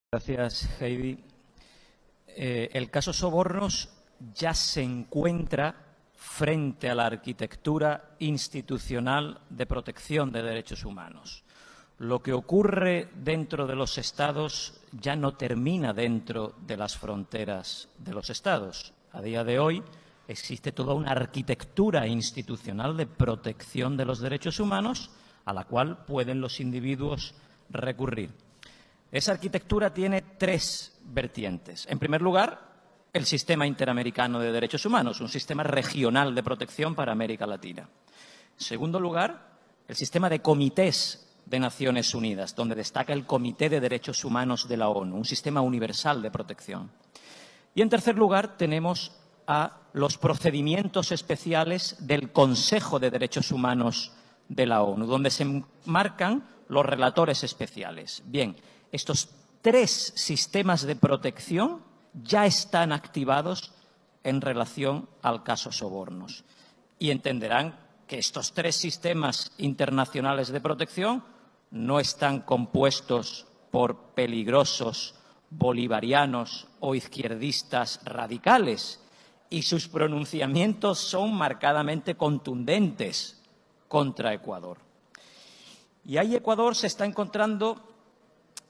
Gracias, Heidi. El caso Sobornos ya se encuentra frente a la arquitectura institucional de protección de derechos humanos. Lo que ocurre dentro de los Estados ya no termina dentro de las fronteras de los Estados. A día de hoy existe toda una arquitectura institucional de protección de los derechos humanos a la cual pueden los individuos recurrir. Esa arquitectura tiene tres vertientes. En primer lugar, el Sistema Interamericano de Derechos Humanos, un sistema regional de protección para América Latina. En segundo lugar, el sistema de comités de Naciones Unidas, donde destaca el Comité de Derechos Humanos de la ONU, un sistema universal de protección. Y en tercer lugar, tenemos a los procedimientos especiales del Consejo de Derechos Humanos de la ONU, donde se marcan los relatores especiales. Bien, estos tres sistemas de protección ya están activados en relación al caso Sobornos. Y entenderán que estos tres sistemas internacionales de protección no están compuestos por peligrosos bolivarianos o izquierdistas radicales, y sus pronunciamientos son marcadamente contundentes contra Ecuador. Y ahí Ecuador se está encontrando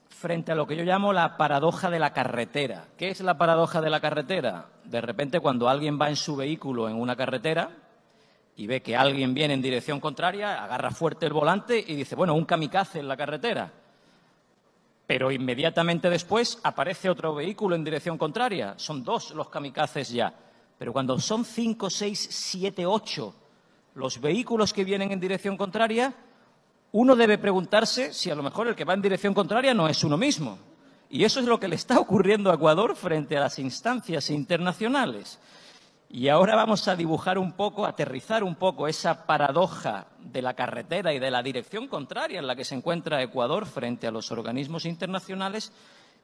frente a lo que yo llamo la paradoja de la carretera. ¿Qué es la paradoja de la carretera? De repente, cuando alguien va en su vehículo en una carretera y ve que alguien viene en dirección contraria, agarra fuerte el volante y dice, bueno, un kamikaze en la carretera. Pero inmediatamente después aparece otro vehículo en dirección contraria. Son dos los kamikazes ya. Pero cuando son 5, 6, 7, 8 los vehículos que vienen en dirección contraria, uno debe preguntarse si a lo mejor el que va en dirección contraria no es uno mismo. Y eso es lo que le está ocurriendo a Ecuador frente a las instancias internacionales. Y ahora vamos a dibujar un poco, aterrizar un poco esa paradoja de la carretera y de la dirección contraria en la que se encuentra Ecuador frente a los organismos internacionales,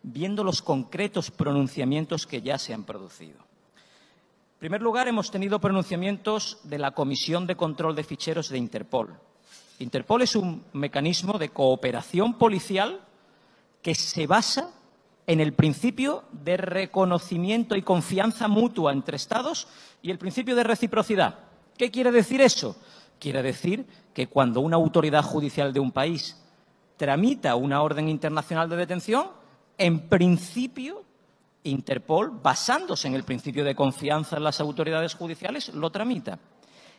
viendo los concretos pronunciamientos que ya se han producido. En primer lugar, hemos tenido pronunciamientos de la Comisión de Control de Ficheros de Interpol. Interpol es un mecanismo de cooperación policial que se basa en el principio de reconocimiento y confianza mutua entre Estados y el principio de reciprocidad. ¿Qué quiere decir eso? Quiere decir que cuando una autoridad judicial de un país tramita una orden internacional de detención, en principio Interpol, basándose en el principio de confianza en las autoridades judiciales, lo tramita.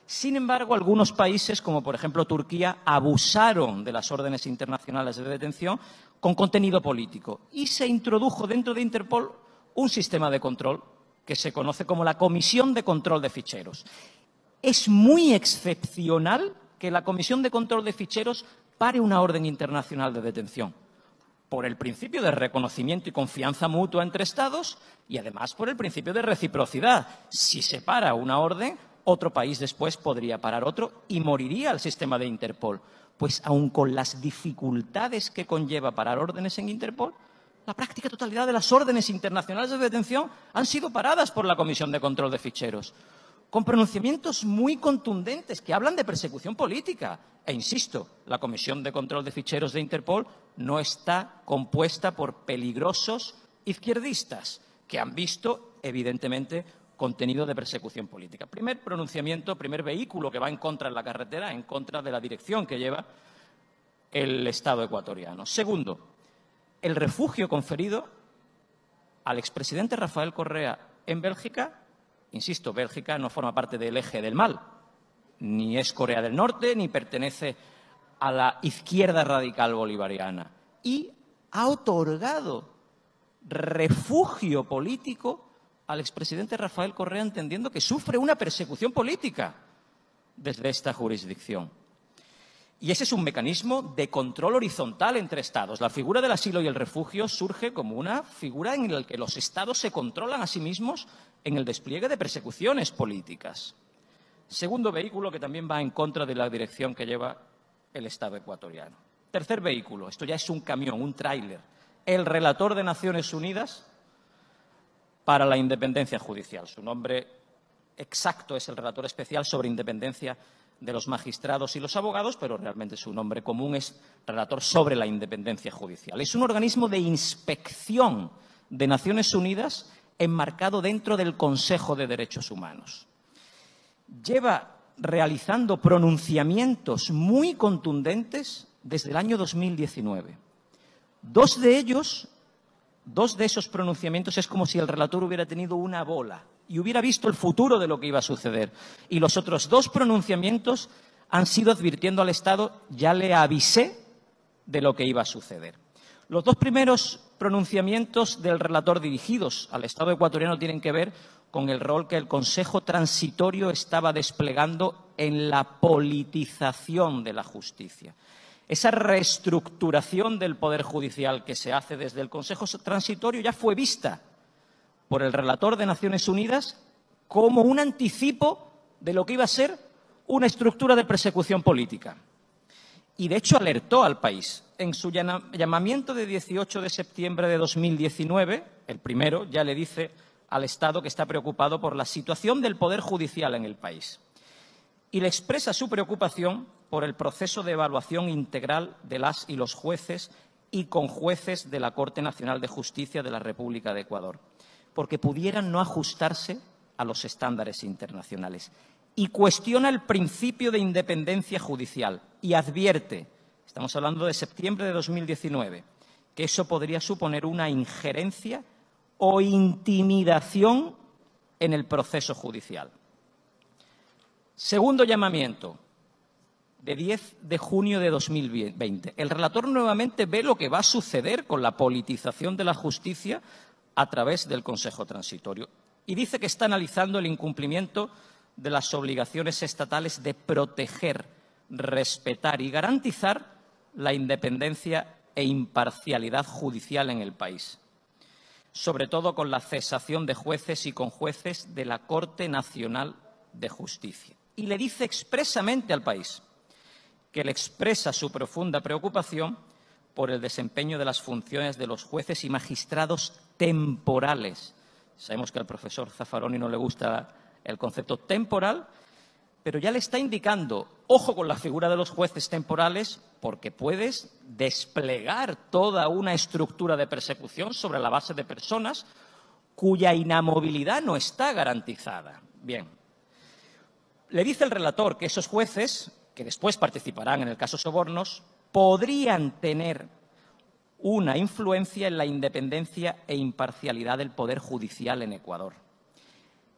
Sin embargo, algunos países, como por ejemplo Turquía, abusaron de las órdenes internacionales de detención con contenido político y se introdujo dentro de Interpol un sistema de control que se conoce como la Comisión de Control de Ficheros. Es muy excepcional que la Comisión de Control de Ficheros pare una orden internacional de detención, por el principio de reconocimiento y confianza mutua entre Estados y además por el principio de reciprocidad. Si se para una orden, otro país después podría parar otro y moriría el sistema de Interpol. Pues aun con las dificultades que conlleva parar órdenes en Interpol, la práctica totalidad de las órdenes internacionales de detención han sido paradas por la Comisión de Control de Ficheros, con pronunciamientos muy contundentes que hablan de persecución política. E insisto, la Comisión de Control de Ficheros de Interpol no está compuesta por peligrosos izquierdistas que han visto, evidentemente, contenido de persecución política. Primer pronunciamiento, primer vehículo que va en contra de la carretera, en contra de la dirección que lleva el Estado ecuatoriano. Segundo, el refugio conferido al expresidente Rafael Correa en Bélgica. Insisto, Bélgica no forma parte del eje del mal, ni es Corea del Norte, ni pertenece a la izquierda radical bolivariana. Y ha otorgado refugio político al expresidente Rafael Correa, entendiendo que sufre una persecución política desde esta jurisdicción. Y ese es un mecanismo de control horizontal entre Estados. La figura del asilo y el refugio surge como una figura en la que los Estados se controlan a sí mismos en el despliegue de persecuciones políticas. Segundo vehículo que también va en contra de la dirección que lleva el Estado ecuatoriano. Tercer vehículo, esto ya es un camión, un tráiler. El relator de Naciones Unidas para la independencia judicial. Su nombre exacto es el relator especial sobre independencia de los magistrados y los abogados, pero realmente su nombre común es Relator sobre la Independencia Judicial. Es un organismo de inspección de Naciones Unidas enmarcado dentro del Consejo de Derechos Humanos. Lleva realizando pronunciamientos muy contundentes desde el año 2019. Dos de esos pronunciamientos es como si el relator hubiera tenido una bola y hubiera visto el futuro de lo que iba a suceder. Y los otros dos pronunciamientos han sido advirtiendo al Estado, ya le avisé de lo que iba a suceder. Los dos primeros pronunciamientos del relator dirigidos al Estado ecuatoriano tienen que ver con el rol que el Consejo Transitorio estaba desplegando en la politización de la justicia. Esa reestructuración del Poder Judicial que se hace desde el Consejo Transitorio ya fue vista por el relator de Naciones Unidas como un anticipo de lo que iba a ser una estructura de persecución política. Y, de hecho, alertó al país. En su llamamiento de 18 de septiembre de 2019, el primero ya le dice al Estado que está preocupado por la situación del Poder Judicial en el país. Y le expresa su preocupación por el proceso de evaluación integral de las y los jueces y conjueces de la Corte Nacional de Justicia de la República de Ecuador, porque pudieran no ajustarse a los estándares internacionales. Y cuestiona el principio de independencia judicial y advierte, estamos hablando de septiembre de 2019, que eso podría suponer una injerencia o intimidación en el proceso judicial. Segundo llamamiento, de 10 de junio de 2020. El relator nuevamente ve lo que va a suceder con la politización de la justicia a través del Consejo Transitorio y dice que está analizando el incumplimiento de las obligaciones estatales de proteger, respetar y garantizar la independencia e imparcialidad judicial en el país, sobre todo con la cesación de jueces y conjueces de la Corte Nacional de Justicia. Y le dice expresamente al país que le expresa su profunda preocupación por el desempeño de las funciones de los jueces y magistrados temporales. Sabemos que al profesor Zaffaroni no le gusta el concepto temporal, pero ya le está indicando, ojo con la figura de los jueces temporales, porque puedes desplegar toda una estructura de persecución sobre la base de personas cuya inamovilidad no está garantizada. Bien, le dice el relator que esos jueces, que después participarán en el caso Sobornos, podrían tener una influencia en la independencia e imparcialidad del Poder Judicial en Ecuador.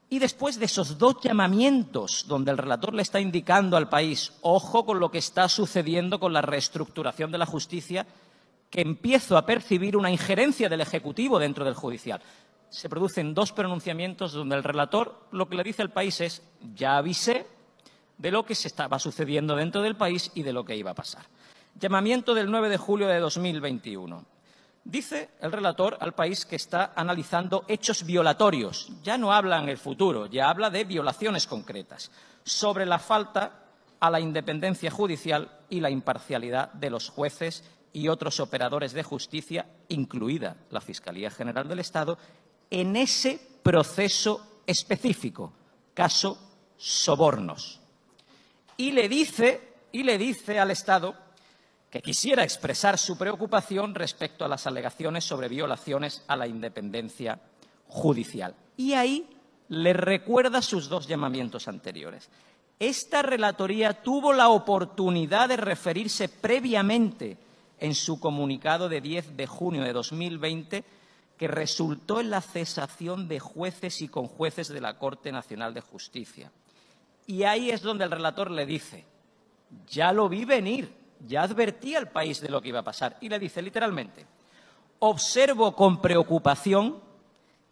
Y después de esos dos llamamientos donde el relator le está indicando al país, ojo con lo que está sucediendo con la reestructuración de la justicia, que empiezo a percibir una injerencia del Ejecutivo dentro del Judicial. Se producen dos pronunciamientos donde el relator lo que le dice al país es, ya avisé de lo que se estaba sucediendo dentro del país y de lo que iba a pasar. Llamamiento del 9 de julio de 2021. Dice el relator al país que está analizando hechos violatorios. Ya no habla en el futuro, ya habla de violaciones concretas sobre la falta a la independencia judicial y la imparcialidad de los jueces y otros operadores de justicia, incluida la Fiscalía General del Estado, en ese proceso específico, caso Sobornos. Y le dice al Estado que quisiera expresar su preocupación respecto a las alegaciones sobre violaciones a la independencia judicial. Y ahí le recuerda sus dos llamamientos anteriores. Esta relatoría tuvo la oportunidad de referirse previamente en su comunicado de 10 de junio de 2020, que resultó en la cesación de jueces y conjueces de la Corte Nacional de Justicia. Y ahí es donde el relator le dice, ya lo vi venir, ya advertí al país de lo que iba a pasar. Y le dice literalmente, observo con preocupación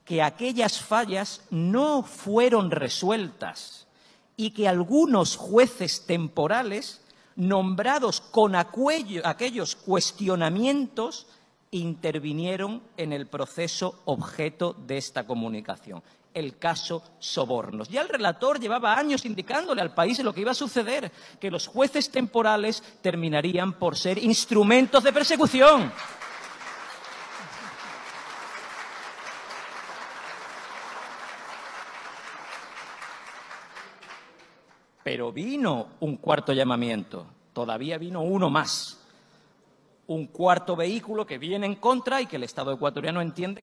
que aquellas fallas no fueron resueltas y que algunos jueces temporales, nombrados con aquellos cuestionamientos, intervinieron en el proceso objeto de esta comunicación, el caso Sobornos. Ya el relator llevaba años indicándole al país lo que iba a suceder, que los jueces temporales terminarían por ser instrumentos de persecución. Pero vino un cuarto llamamiento, todavía vino uno más. Un cuarto vehículo que viene en contra y que el Estado ecuatoriano entiende